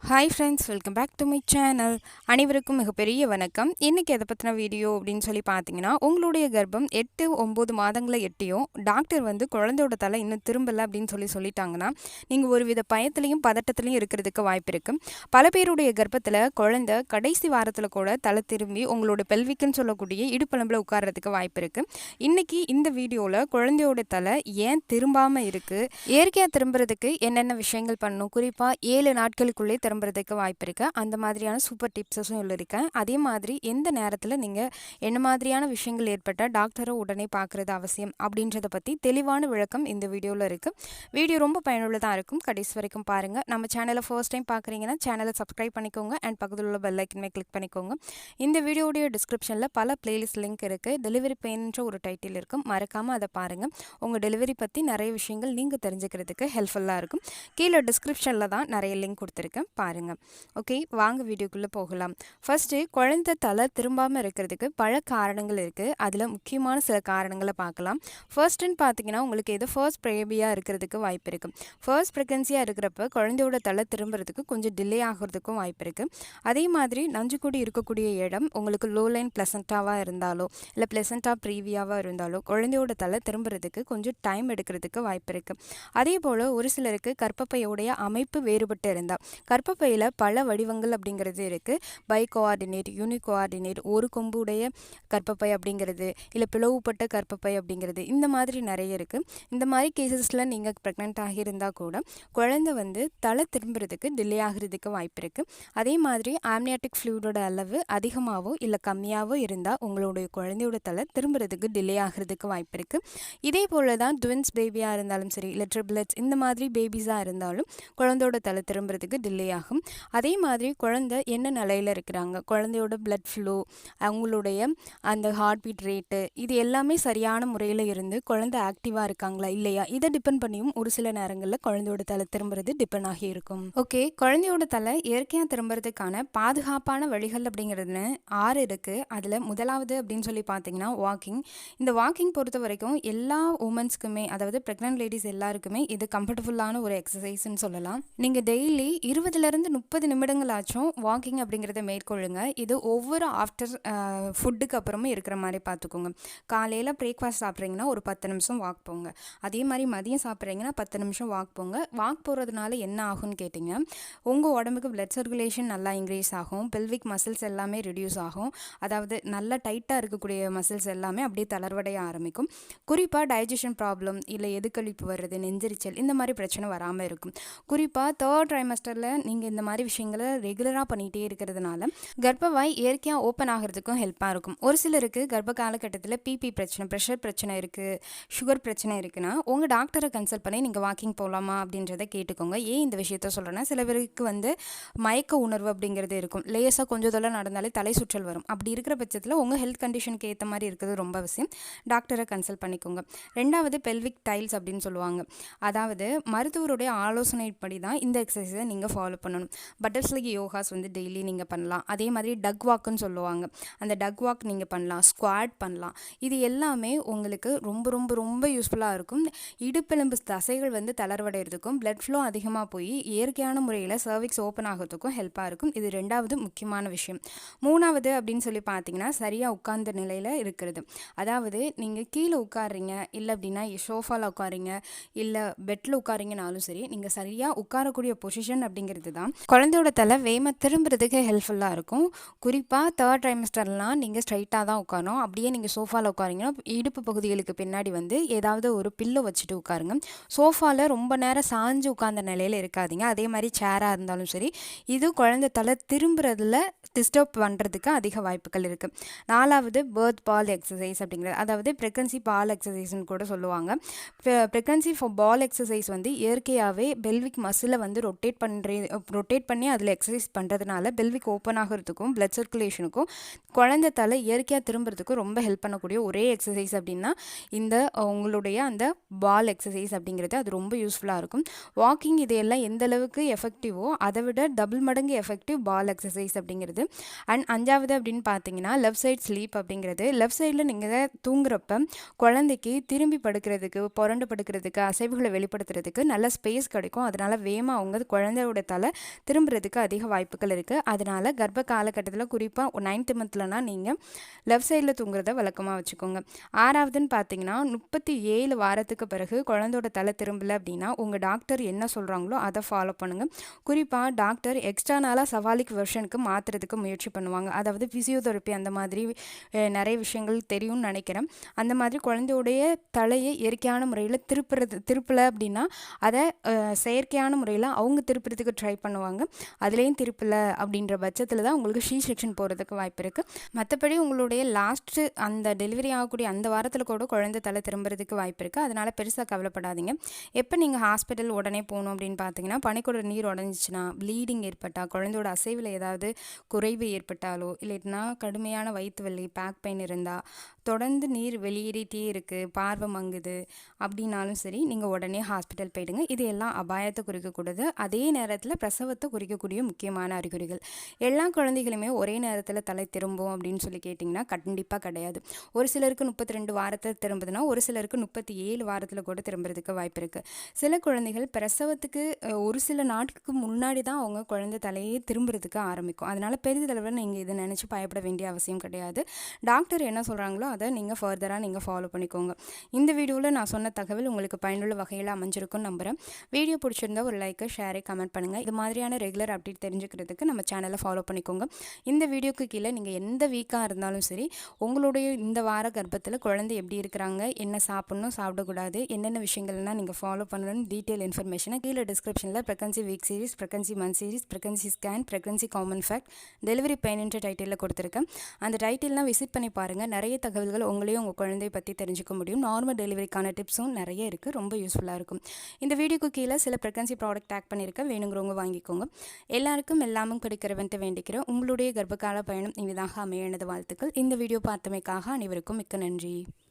Hi friends, welcome back to my channel. அனைவருக்கும் மிகப்பெரிய வணக்கம். இன்றைக்கி எதை பற்றின வீடியோ அப்படின்னு சொல்லி பார்த்தீங்கன்னா, உங்களுடைய கர்ப்பம் 8-9 மாதங்களை எட்டியும் டாக்டர் குழந்தையோட தலை இன்னும் திரும்பலை அப்படின்னு சொல்லிட்டாங்கன்னா, நீங்கள் ஒரு வித பயத்துலையும் பதட்டத்துலையும் இருக்கிறதுக்கு வாய்ப்பு இருக்குது. பல பேருடைய கர்ப்பத்தில் குழந்தை கடைசி வாரத்தில் கூட தலை திரும்பி உங்களோட பெல்விக்குன்னு சொல்லக்கூடிய இடுப்பெலும்பில் உட்கார்றதுக்கு வாய்ப்பு இருக்குது. இன்றைக்கி இந்த வீடியோவில் குழந்தையோட தலை ஏன் திரும்பாமல் இருக்குது, இயற்கையாக திரும்புறதுக்கு என்னென்ன விஷயங்கள் பண்ணணும், குறிப்பாக 7 நாட்களுக்குள்ளே திரும்புறதுக்கு வாய்ப்பு இருக்குது, அந்த மாதிரியான சூப்பர் டிப்ஸஸும் சொல்லியிருக்கேன். அதே மாதிரி எந்த நேரத்தில் நீங்கள் என்ன மாதிரியான விஷயங்கள் ஏற்பட்டால் டாக்டரை உடனே பார்க்குறது அவசியம் அப்படின்றத பற்றி தெளிவான விளக்கம் இந்த வீடியோவில் இருக்குது. வீடியோ ரொம்ப பயனுள்ளதாக இருக்கும், கடைசி வரைக்கும் பாருங்கள். நம்ம சேனலை ஃபர்ஸ்ட் டைம் பார்க்குறீங்கன்னா சேனலை சப்ஸ்கிரைப் பண்ணிக்கோங்க அண்ட் பக்கத்தில் உள்ள பெல் ஐக்கனை கிளிக் பண்ணிக்கோங்க. இந்த வீடியோடைய டிஸ்கிரிப்ஷனில் பல பிளேலிஸ்ட் லிங்க் இருக்குது. டெலிவரி பெயின்ற ஒரு டைட்டில் இருக்கும், மறக்காமல் அதை பாருங்கள். உங்கள் டெலிவரி பற்றி நிறைய விஷயங்கள் நீங்கள் தெரிஞ்சுக்கிறதுக்கு ஹெல்ப்ஃபுல்லாக இருக்கும். கீழே டிஸ்கிரிப்ஷனில் தான் நிறைய லிங்க் கொடுத்துருக்கேன், பாருங்கள். ஓகே, வாங்க வீடியோக்குள்ளே போகலாம். ஃபர்ஸ்ட்டு, குழந்தை தலை திரும்பாமல் இருக்கிறதுக்கு பல காரணங்கள் இருக்குது. அதில் முக்கியமான சில காரணங்களை பார்க்கலாம். ஃபர்ஸ்ட்டுன்னு பார்த்தீங்கன்னா, உங்களுக்கு எது ஃபர்ஸ்ட் பேபியாக இருக்கிறதுக்கு வாய்ப்பு இருக்குது. ஃபர்ஸ்ட் ப்ரெக்னன்சியாக இருக்கிறப்ப குழந்தையோட தலை திரும்புறதுக்கு கொஞ்சம் டிலே ஆகிறதுக்கும் வாய்ப்பு இருக்குது. அதே மாதிரி நஞ்சுக்கூடி இருக்கக்கூடிய இடம் உங்களுக்கு லோ லைன் பிளசண்டாவாக இருந்தாலோ இல்லை பிளசண்டா ப்ரீவியாவாக இருந்தாலோ குழந்தையோட தலை திரும்புறதுக்கு கொஞ்சம் டைம் எடுக்கிறதுக்கு வாய்ப்பு இருக்குது. அதே போல் ஒரு சிலருக்கு கர்ப்பப்பையோடைய அமைப்பு வேறுபட்டு இருந்தால், கர்ப்பப்பையில் பல வடிவங்கள் அப்படிங்கிறது இருக்குது. பை கோஆர்டினேட், யூனி கோஆர்டினேட், ஒரு கொம்புடைய கர்ப்பப்பை அப்படிங்கிறது, இல்லை பிளவுபட்ட கர்ப்பப்பை அப்படிங்கிறது, இந்த மாதிரி நிறைய இருக்குது. இந்த மாதிரி கேசஸில் நீங்கள் ப்ரெக்னென்ட் ஆகியிருந்தால் கூட குழந்தை தலை திரும்புறதுக்கு டிலே ஆகிறதுக்கு வாய்ப்பு இருக்குது. அதே மாதிரி ஆம்னியாட்டிக் ஃப்ளூயிடோட அளவு அதிகமாகவோ இல்லை கம்மியாகவோ இருந்தால் உங்களுடைய குழந்தையோட தலை திரும்புறதுக்கு டிலே ஆகிறதுக்கு வாய்ப்பு இருக்குது. இதே போல் தான் ட்வின்ஸ் பேபியாக இருந்தாலும் சரி, இல்லை ட்ரிப்ளெட்ஸ், இந்த மாதிரி பேபிஸாக இருந்தாலும் குழந்தையோட தலை திரும்புறதுக்கு டிலே ஆகும். அதே மாதிரி குழந்தை என்ன நிலையில் இருக்கிறாங்க, குழந்தையோட பிளட் ஃப்ளோ, அவங்களுடைய அந்த ஹார்ட் பீட் ரேட்டு, இது எல்லாமே சரியான முறையில் இருந்து குழந்தை ஆக்டிவாக இருக்காங்களா இல்லையா, இதை டிபெண்ட் பண்ணியும் ஒரு சில நேரங்களில் குழந்தையோட தலை திரும்புறது டிபெண்ட் ஆகி இருக்கும். ஓகே, குழந்தையோட தலை இயற்கையாக திரும்புறதுக்கான பாதுகாப்பான வழிகள் அப்படிங்கிறதுன்னு 6 இருக்குது. அதில் முதலாவது அப்படின்னு சொல்லி பார்த்தீங்கன்னா வாக்கிங். இந்த வாக்கிங் பொறுத்த வரைக்கும் எல்லா உமன்ஸ்க்குமே, அதாவது ப்ரெக்னென்ட் லேடிஸ் எல்லாருக்குமே இது கம்ஃபர்டபுளான ஒரு எக்ஸசைஸ்ன்னு சொல்லலாம். நீங்கள் டெய்லி 20லேருந்து 30 நிமிடங்களாச்சும் வாக்கிங் அப்படிங்கிறத மேற்கொள்ளுங்க. இது ஒவ்வொரு ஆஃப்டர் ஃபுட்டுக்கு அப்புறமும் இருக்கிற மாதிரி பார்த்துக்கோங்க. காலையில் பிரேக்ஃபாஸ்ட் சாப்பிட்றீங்கன்னா ஒரு 10 நிமிஷம் வாக் போங்க. அதே மாதிரி மதியம் சாப்பிட்றீங்கன்னா 10 நிமிஷம் வாக் போங்க. வாக் போகிறதுனால என்ன ஆகும்னு கேட்டிங்க, உங்கள் உடம்புக்கு பிளட் சர்க்குலேஷன் நல்லா இன்க்ரீஸ் ஆகும், பெல்விக் மசில்ஸ் எல்லாமே ரெடியூஸ் ஆகும். அதாவது நல்லா டைட்டாக இருக்கக்கூடிய மசில்ஸ் எல்லாமே அப்படியே தளர்வடைய ஆரம்பிக்கும். குறிப்பாக டைஜஷன் ப்ராப்ளம், இல்லை எதுக்கழிப்பு வர்றது, நெஞ்சரிச்சல், இந்த மாதிரி பிரச்சனை வராமல் இருக்கும். குறிப்பாக 3rd ட்ரைமஸ்டரில் நீங்கள் இந்த மாதிரி விஷயங்களை ரெகுலராக பண்ணிகிட்டே இருக்கிறதுனால கர்ப்பவாய் இயற்கையாக ஓப்பன் ஆகிறதுக்கும் ஹெல்ப்பாக இருக்கும். ஒரு சிலருக்கு கர்ப்ப காலகட்டத்தில் பிபி பிரச்சனை, ப்ரெஷர் பிரச்சனை இருக்குது, சுகர் பிரச்சனை இருக்குன்னா உங்கள் டாக்டரை கன்சல்ட் பண்ணி நீங்கள் வாக்கிங் போகலாமா அப்படின்றத கேட்டுக்கோங்க. ஏன் இந்த விஷயத்த சொல்கிறேன்னா, சில பேருக்கு மயக்க உணர்வு அப்படிங்கிறது இருக்கும். லேசாக கொஞ்சம் தொலை நடந்தாலே தலை சுற்றல் வரும். அப்படி இருக்கிற பட்சத்தில் உங்கள் ஹெல்த் கண்டிஷனுக்கு ஏற்ற மாதிரி இருக்கிறது ரொம்ப அவசியம். டாக்டரை கன்சல்ட் பண்ணிக்கோங்க. 2வது பெல்விக் டைல்ஸ் அப்படின்னு சொல்லுவாங்க. அதாவது மருத்துவருடைய ஆலோசனைப்படி தான் இந்த எக்ஸசைஸை நீங்கள் ஃபாலோ பண்ணணும். பட்டர்ஃப்ளை யோகாஸ் டெய்லி நீங்கள் பண்ணலாம். அதே மாதிரி டக் வாக்குன்னு சொல்லுவாங்க, அந்த டக் வாக் நீங்கள் பண்ணலாம், ஸ்குவாட் பண்ணலாம். இது எல்லாமே உங்களுக்கு ரொம்ப ரொம்ப ரொம்ப யூஸ்ஃபுல்லாக இருக்கும். இடுப்பெலும்பு தசைகள் தளர்வடைகிறதுக்கும் பிளட் ஃப்ளோ அதிகமாக போய் இயற்கையான முறையில் சர்விக்ஸ் ஓப்பன் ஆகிறதுக்கும் ஹெல்ப்பாக இருக்கும். இது 2வது முக்கியமான விஷயம். 3வது அப்படின்னு சொல்லி பார்த்தீங்கன்னா, சரியாக உட்கார்ந்த நிலையில் இருக்கிறது. அதாவது நீங்கள் கீழே உட்காடுறீங்க, இல்லை அப்படின்னா சோஃபாவில் உட்காருங்க, இல்லை பெட்டில் உட்காரிங்கனாலும் சரி, நீங்கள் சரியாக உட்காரக்கூடிய பொசிஷன் அப்படிங்கிறது தான் குழந்தையோட தலை வேகமாக திரும்புறதுக்கு ஹெல்ப்ஃபுல்லாக இருக்கும். குறிப்பாக 3rd ட்ரைமஸ்டர்லாம் நீங்கள் ஸ்ட்ரைட்டாக தான் உட்காரணும். அப்படியே நீங்கள் சோஃபாவில் உட்காரிங்கன்னா இடுப்பு பகுதிகளுக்கு பின்னாடி ஏதாவது ஒரு பில்லோ வச்சுட்டு உட்காருங்க. சோஃபாவில் ரொம்ப நேரம் சாஞ்சு உட்கார்ந்த நிலையில் இருக்காதீங்க. அதே மாதிரி சேராக இருந்தாலும் சரி, இது குழந்தை தலை திரும்புறதுல டிஸ்டர்ப் பண்ணுறதுக்கு அதிக வாய்ப்புகள் இருக்குது. 4வது பர்த் பால் எக்ஸசைஸ் அப்படிங்கிறது, அதாவது ப்ரெக்னன்சி பால் எக்ஸசைஸ்ன்னு கூட சொல்லுவாங்க. ப்ரெக்னன்சி ஃபார் பால் எக்ஸசைஸ் இயற்கையாகவே பெல்விக் மசிலை ரொட்டேட் பண்ணி அதில் எக்ஸசைஸ் பண்ணுறதுனால பெல்விக் ஓப்பன் ஆகிறதுக்கும் பிளட் சர்க்குலேஷனுக்கும் குழந்தை தலை இயற்கையாக திரும்புறதுக்கும் ரொம்ப ஹெல்ப் பண்ணக்கூடிய ஒரே எக்ஸசைஸ் அப்படின்னா இந்த உங்களுடைய அந்த பால் எக்ஸசைஸ் அப்படிங்கிறது, அது ரொம்ப யூஸ்ஃபுல்லாக இருக்கும். வாக்கிங் இது எல்லாம் எந்த அளவுக்கு எஃபெக்டிவோ அதை விட டபுள் மடங்கு எஃபெக்டிவ் பால் எக்ஸசைஸ் அப்படிங்கிறது. அண்ட் 5வது அப்படின்னு பார்த்தீங்கன்னா லெஃப்ட் சைட் ஸ்லீப் அப்படிங்கிறது. லெஃப்ட் சைடில் நீங்கள் தூங்குறப்ப குழந்தைக்கு திரும்பி படுக்கிறதுக்கு, புரண்டு படுக்கிறதுக்கு, அசைவுகளை வெளிப்படுத்துறதுக்கு நல்ல ஸ்பேஸ் கிடைக்கும். அதனால் வேகமாக அவங்க குழந்தையோட தலை திரும்புறதுக்கு அதிக வாய்ப்புகள் இருக்குது. அதனால் கர்ப்ப காலகட்டத்தில் குறிப்பாக 9th மந்த்லனா நீங்கள் லெஃப்ட் சைடில் தூங்குறத வழக்கமாக வச்சுக்கோங்க. 6வதுன்னு பார்த்தீங்கன்னா 37 வாரத்துக்கு பிறகு குழந்தையோட தலை திரும்பலை அப்படின்னா உங்கள் டாக்டர் என்ன சொல்கிறாங்களோ அதை ஃபாலோ பண்ணுங்கள். குறிப்பாக டாக்டர் எக்ஸ்டர்னலாக சவாலிக் வெர்ஷனுக்கு மாற்றுறதுக்கு முயற்சி பண்ணுவாங்க. அதாவது ஃபிசியோதெரப்பி அந்த மாதிரி நிறைய விஷயங்கள் தெரியும்னு நினைக்கிறேன். அந்த மாதிரி குழந்தையோடைய தலையை இயற்கையான முறையில் திருப்பலை அப்படின்னா அதை செயற்கையான முறையில் அவங்க திருப்புறதுக்கு ட்ரை பண்ணுவாங்க. அதுலேயும் திருப்பலை அப்படின்ற பட்சத்தில் தான் உங்களுக்கு சி செக்ஷன் போகிறதுக்கு வாய்ப்பு இருக்குது. மற்றபடி உங்களுடைய லாஸ்ட்டு அந்த டெலிவரி ஆகக்கூடிய அந்த வாரத்தில் கூட குழந்தை தலை திரும்புறதுக்கு வாய்ப்பு இருக்குது. அதனால் பெருசாக கவலைப்படாதீங்க. எப்போ நீங்கள் ஹாஸ்பிட்டல் உடனே போகணும் அப்படின்னு பார்த்தீங்கன்னா, பனிக்கூட நீர் உடஞ்சிச்சின்னா, ப்ளீடிங் ஏற்பட்டால், குழந்தையோட அசைவில் ஏதாவது குறைவு ஏற்பட்டாலோ, இல்லைன்னா கடுமையான வயிற்று வலி, பேக் பெயின் இருந்தால், தொடர்ந்து நீர் வெளியேறிட்டே இருக்குது, பார்வை மங்குது அப்படின்னாலும் சரி, நீங்கள் உடனே ஹாஸ்பிட்டல் போயிடுங்க. இது எல்லாம் அபாயத்தை குறிக்கக்கூடாது. அதே நேரத்தில் பிரசவத்தை குறிக்கக்கூடிய முக்கியமான அறிகுறிகள். எல்லா குழந்தைகளுமே ஒரே நேரத்தில் தலை திரும்பும் அப்படின்னு சொல்லி கேட்டிங்கன்னா கண்டிப்பாக கிடையாது. ஒரு சிலருக்கு 32 வாரத்தில் திரும்புதுன்னா ஒரு சிலருக்கு 37 வாரத்தில் கூட திரும்புறதுக்கு வாய்ப்பு இருக்குது. சில குழந்தைகள் பிரசவத்துக்கு ஒரு சில நாட்களுக்கு முன்னாடி தான் அவங்க குழந்தை தலையே திரும்புறதுக்கு ஆரம்பிக்கும். அதனால் பெரிதளவில் நீங்கள் இதை நினச்சி பயப்பட வேண்டிய அவசியம் கிடையாது. டாக்டர் என்ன சொல்கிறாங்களோ அதை நீங்கள் ஃபர்தராக நீங்கள் ஃபாலோ பண்ணிக்கோங்க. இந்த வீடியோவில் நான் சொன்ன தகவல் உங்களுக்கு பயனுள்ள வகையில் அமைஞ்சிருக்கும்னு நம்புகிறேன். வீடியோ பிடிச்சிருந்தா ஒரு லைக்கு, ஷேரை, கமெண்ட் பண்ணுங்கள். இது மாதிரியான ரெகுலர் அப்டேட் தெரிஞ்சுக்கிறதுக்கு நம்ம சேனலை ஃபாலோ பண்ணிக்கோங்க. இந்த வீடியோக்கு கீழே நீங்கள் எந்த வீக்காக இருந்தாலும் சரி, உங்களுடைய இந்த வார கர்ப்பத்தில் குழந்தை எப்படி இருக்கிறாங்க, என்ன சாப்பிட்ணும், சாப்பிடக்கூடாது, என்னென்ன விஷயங்கள்லாம் நீங்கள் ஃபாலோ பண்ணணும்னு டீட்டெயில் இன்ஃபர்மேஷனை கீழே டிஸ்கிரிப்ஷனில் pregnancy week series, pregnancy month series, pregnancy scan, pregnancy common fact, delivery பெயின்ன்ற டைட்டிலில் கொடுத்துருக்கேன். அந்த டைட்டில்லாம் விசிட் பண்ணி பாருங்கள். நிறைய தகவல்கள் உங்களையும் உங்கள் குழந்தையை பற்றி தெரிஞ்சுக்க முடியும். நார்மல் டெலிவரிக்கான டிப்ஸும் நிறைய இருக்குது. ரொம்ப யூஸ்ஃபுல்லாக இருக்கும். இந்த வீடியோக்கு கீழே சில ப்ரெக்னன்சி ப்ராடக்ட் டேக் பண்ணியிருக்கேன். வேணுங்கிறவங்க வாங்கிக்கோங்க. எல்லாருக்கும் எல்லாமும் கிடைக்கிறவன்ட்டு வேண்டிக்கிறேன். உங்களுடைய கர்ப்பகால பயணம் இனிதாக அமைய எனது வாழ்த்துக்கள். இந்த வீடியோ பார்த்தமைக்காக அனைவருக்கும் மிக்க நன்றி.